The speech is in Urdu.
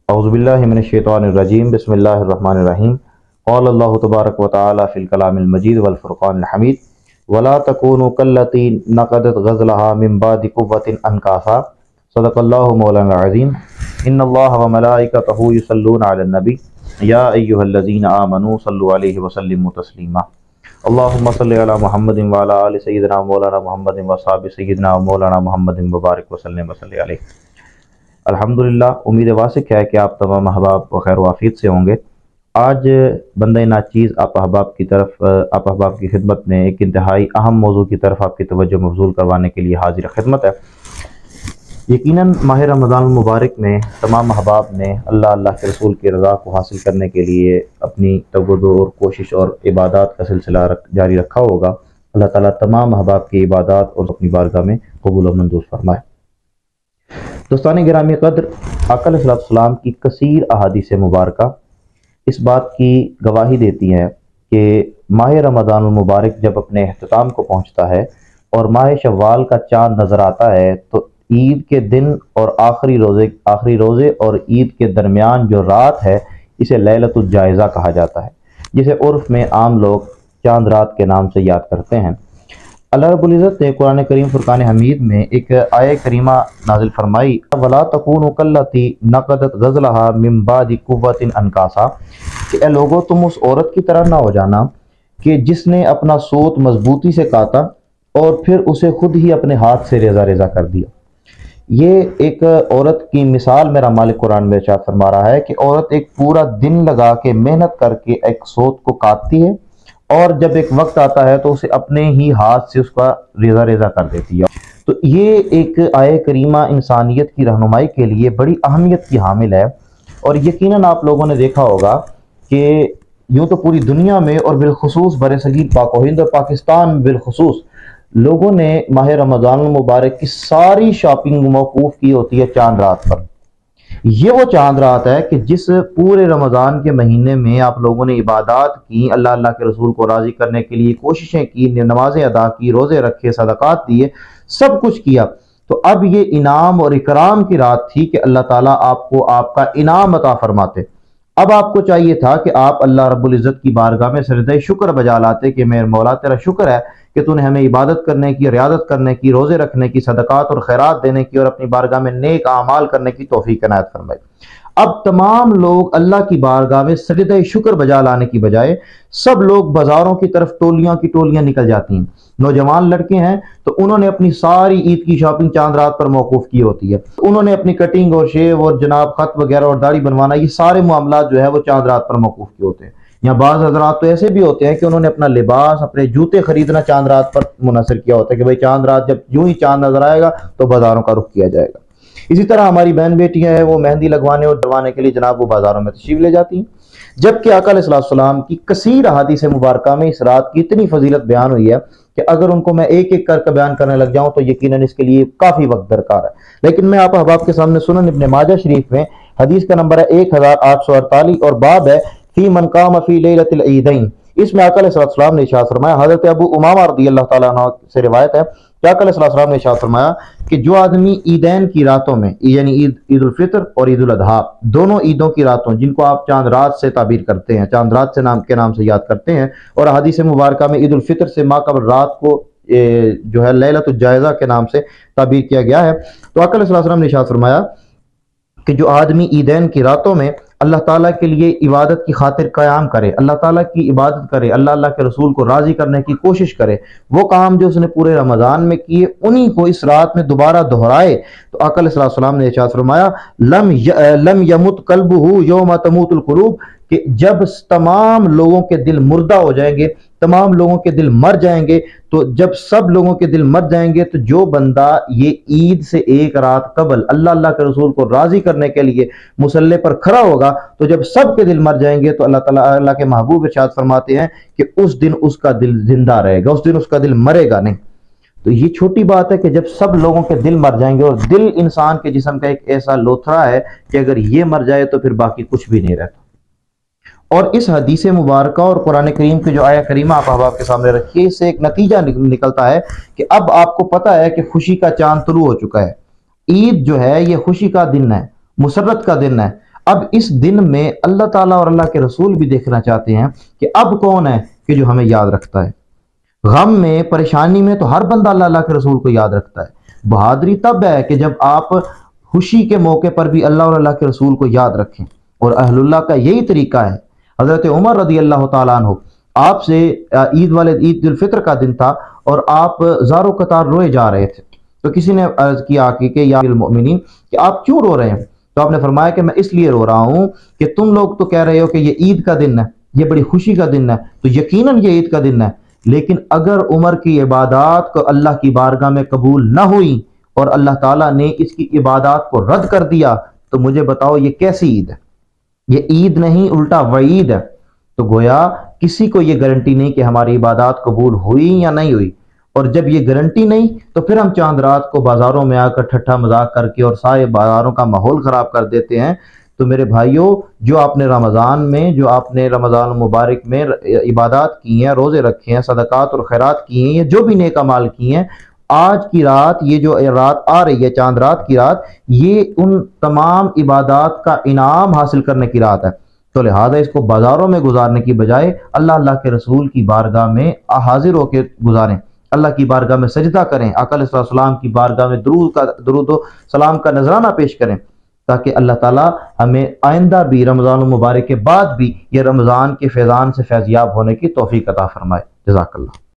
اعوذ باللہ من الشیطان الرجیم بسم اللہ الرحمن الرحیم قال اللہ تبارک و تعالی فی الکلام المجید والفرقان الحمید ولا تکونوا کاللتی نقضت غزلها من بعد قوة انکاثا صدق اللہ مولانا العظیم ان اللہ وملائکتہ یصلون علی النبی یا ایہا الذین آمنوا صلوا علیہ وسلموا تسلیما اللہم صلی علی محمد وعلی آل سیدنا مولانا محمد وصحاب سیدنا مولانا محمد مبارک وسلم وصلی علیہ۔ الحمدللہ، امید واسق ہے کہ آپ تمام احباب بخیر و عافیت سے ہوں گے۔ آج بندہ ناچیز آپ احباب کی خدمت میں ایک انتہائی اہم موضوع کی طرف آپ کی توجہ مبذول کروانے کے لیے حاضر خدمت ہے۔ یقیناً ماہ رمضان المبارک میں تمام احباب نے اللہ کے رسول کی رضا کو حاصل کرنے کے لیے اپنی توجہ اور کوشش اور عبادات کا سلسلہ جاری رکھا ہوگا۔ اللہ تعالیٰ تمام احباب کی عبادات اور اپنی بارگاہ میں قبول و منظور فرمائے۔ دوستان گرامی قدر، آقا علیہ السلام کی کثیر احادیث مبارکہ اس بات کی گواہی دیتی ہیں کہ ماہ رمضان المبارک جب اپنے اختتام کو پہنچتا ہے اور ماہ شوال کا چاند نظر آتا ہے تو عید کے دن اور آخری روزے اور عید کے درمیان جو رات ہے اسے لیلۃ الجائزہ کہا جاتا ہے، جسے عرف میں عام لوگ چاند رات کے نام سے یاد کرتے ہیں۔ اللہ رب العزت نے قرآن کریم فرقان حمید میں ایک آیہ کریمہ نازل فرمائی، وَلَا تَكُونُوا كَالَّتِي نَقَضَتْ غَزْلَهَا مِن بَعْدِ قُوَّةٍ أَنْكَاثًا، کہ اے لوگو تم اس عورت کی طرح نہ ہو جانا کہ جس نے اپنا سوت مضبوطی سے کاتا اور پھر اسے خود ہی اپنے ہاتھ سے ریزہ ریزہ کر دیا۔ یہ ایک عورت کی مثال میرا مالک قرآن میں ارشاد فرما رہا ہے کہ عورت ایک پورا دن لگا کے محنت کر کے ایک سوت کو کاٹتی ہے اور جب ایک وقت آتا ہے تو اسے اپنے ہی ہاتھ سے اس کا ریزہ ریزہ کر دیتی ہے۔ تو یہ ایک آیہ کریمہ انسانیت کی رہنمائی کے لیے بڑی اہمیت کی حامل ہے، اور یقیناً آپ لوگوں نے دیکھا ہوگا کہ یوں تو پوری دنیا میں اور بالخصوص برصغیر پاک و ہند اور پاکستان میں بالخصوص لوگوں نے ماہ رمضان المبارک کی ساری شاپنگ موقوف کی ہوتی ہے چاند رات پر۔ یہ وہ چاند رات ہے کہ جس پورے رمضان کے مہینے میں آپ لوگوں نے عبادات کی، اللہ کے رسول کو راضی کرنے کے لیے کوششیں کی، نمازیں ادا کی، روزے رکھے، صدقات دیے، سب کچھ کیا۔ تو اب یہ انعام اور اکرام کی رات تھی کہ اللہ تعالیٰ آپ کو آپ کا انعام عطا فرماتے۔ اب آپ کو چاہیے تھا کہ آپ اللہ رب العزت کی بارگاہ میں سجدہ شکر بجا لاتے کہ میرے مولا تیرا شکر ہے کہ تو نے ہمیں عبادت کرنے کی، ریاضت کرنے کی، روزے رکھنے کی، صدقات اور خیرات دینے کی اور اپنی بارگاہ میں نیک اعمال کرنے کی توفیق عنایت فرمائی۔ اب تمام لوگ اللہ کی بارگاہ میں سجدہ شکر بجا لانے کی بجائے سب لوگ بازاروں کی طرف ٹولیاں کی ٹولیاں نکل جاتی ہیں۔ نوجوان لڑکے ہیں تو انہوں نے اپنی ساری عید کی شاپنگ چاند رات پر موقوف کی ہوتی ہے، انہوں نے اپنی کٹنگ اور شیو اور جناب خط وغیرہ اور داڑھی بنوانا، یہ سارے معاملات جو ہے وہ چاند رات پر موقوف کی ہوتے ہیں۔ یا بعض حضرات تو ایسے بھی ہوتے ہیں کہ انہوں نے اپنا لباس، اپنے جوتے خریدنا چاند رات پر منحصر کیا ہوتا ہے کہ بھئی چاند رات جب یوں ہی چاند نظر آئے گا تو بازاروں کا رخ کیا جائے گا۔ اسی طرح ہماری بہن بیٹیاں ہیں، وہ مہندی لگوانے اور ڈروانے کے لیے جناب وہ بازاروں میں تشریف لے جاتی ہیں، جبکہ آقا علیہ السلام کی کثیر احادیث مبارکہ میں اس رات کی اتنی فضیلت بیان ہوئی ہے کہ اگر ان کو میں ایک ایک کر کے بیان کرنے لگ جاؤں تو یقیناً اس کے لیے کافی وقت درکار ہے، لیکن میں آپ احباب کے سامنے سنن ابن ماجہ شریف میں حدیث کا نمبر ہے 1848 اور باب ہے فی من قام فی لیلۃ العیدین۔ اس میں آقا علیہ السلام نے ارشاد فرمایا، حضرت ابو امامہ رضی اللہ تعالیٰ عنہ سے روایت ہے کہ آقا علیہ السلام نے ارشاد فرمایا کہ جو آدمی عیدین کی راتوں میں، یعنی عید الفطر اور عید الاضحیٰ، دونوں عیدوں کی راتوں جن کو آپ چاند رات سے تعبیر کرتے ہیں، چاند رات سے نام سے یاد کرتے ہیں، اور حدیث مبارکہ میں عید الفطر سے ما قبل رات کو جو ہے لیلۃ الجائزہ کے نام سے تعبیر کیا گیا ہے، تو آقا علیہ السلام نے ارشاد فرمایا کہ جو آدمی عیدین کی راتوں میں اللہ تعالیٰ کے لیے عبادت کی خاطر قیام کرے، اللہ تعالیٰ کی عبادت کرے، اللہ کے رسول کو راضی کرنے کی کوشش کرے، وہ کام جو اس نے پورے رمضان میں کیے انہی کو اس رات میں دوبارہ دہرائے، تو آقا علیہ السلام نے ارشاد فرمایا لم یمت قلبہ یوم تموت القلوب، کہ جب تمام لوگوں کے دل مردہ ہو جائیں گے، تمام لوگوں کے دل مر جائیں گے، تو جب سب لوگوں کے دل مر جائیں گے تو جو بندہ یہ عید سے ایک رات قبل اللہ کے رسول کو راضی کرنے کے لیے مصلی پر کھڑا ہوگا، تو جب سب کے دل مر جائیں گے تو اللہ کے محبوب ارشاد فرماتے ہیں کہ اس دن اس کا دل زندہ رہے گا، اس دن اس کا دل مرے گا نہیں۔ تو یہ چھوٹی بات ہے کہ جب سب لوگوں کے دل مر جائیں گے، اور دل انسان کے جسم کا ایک ایسا لوتھڑا ہے کہ اگر یہ مر جائے تو پھر باقی کچھ بھی نہیں رہتا۔ اور اس حدیث مبارکہ اور قرآن کریم کی جو آیہ کریمہ آپ احباب کے سامنے رکھیے، اس سے ایک نتیجہ نکلتا ہے کہ اب آپ کو پتہ ہے کہ خوشی کا چاند طلوع ہو چکا ہے، عید جو ہے یہ خوشی کا دن ہے، مسرت کا دن ہے۔ اب اس دن میں اللہ تعالیٰ اور اللہ کے رسول بھی دیکھنا چاہتے ہیں کہ اب کون ہے کہ جو ہمیں یاد رکھتا ہے۔ غم میں، پریشانی میں تو ہر بندہ اللہ کے رسول کو یاد رکھتا ہے۔ بہادری تب ہے کہ جب آپ خوشی کے موقع پر بھی اللہ اور اللہ کے رسول کو یاد رکھیں، اور اہل اللہ کا یہی طریقہ ہے۔ حضرت عمر رضی اللہ تعالیٰ عنہ، آپ سے عید الفطر کا دن تھا اور آپ زارو قطار روئے جا رہے تھے، تو کسی نے عرض کیا کہ یا امیر المؤمنین کہ آپ کیوں رو رہے ہیں؟ تو آپ نے فرمایا کہ میں اس لیے رو رہا ہوں کہ تم لوگ تو کہہ رہے ہو کہ یہ عید کا دن ہے، یہ بڑی خوشی کا دن ہے، تو یقیناً یہ عید کا دن ہے، لیکن اگر عمر کی عبادات کو اللہ کی بارگاہ میں قبول نہ ہوئی اور اللہ تعالیٰ نے اس کی عبادات کو رد کر دیا تو مجھے بتاؤ یہ کیسی عید ہے؟ یہ عید نہیں، الٹا وعید ہے۔ تو گویا کسی کو یہ گارنٹی نہیں کہ ہماری عبادات قبول ہوئی یا نہیں ہوئی، اور جب یہ گارنٹی نہیں تو پھر ہم چاند رات کو بازاروں میں آ کر ٹھٹھا مذاق کر کے اور سارے بازاروں کا ماحول خراب کر دیتے ہیں۔ تو میرے بھائیوں، جو آپ نے رمضان میں، جو آپ نے رمضان المبارک میں عبادات کی ہیں، روزے رکھے ہیں، صدقات اور خیرات کی ہیں، یا جو بھی نیک اعمال کی ہیں، آج کی رات، یہ جو رات آ رہی ہے چاند رات کی رات، یہ ان تمام عبادات کا انعام حاصل کرنے کی رات ہے۔ تو لہذا اس کو بازاروں میں گزارنے کی بجائے اللہ کے رسول کی بارگاہ میں حاضر ہو کے گزاریں، اللہ کی بارگاہ میں سجدہ کریں، آقا علیہ السلام کی بارگاہ میں درود و سلام کا نذرانہ پیش کریں، تاکہ اللہ تعالیٰ ہمیں آئندہ بھی رمضان المبارک کے بعد بھی یہ رمضان کے فیضان سے فیضیاب ہونے کی توفیق عطا فرمائے۔ جزاک اللہ۔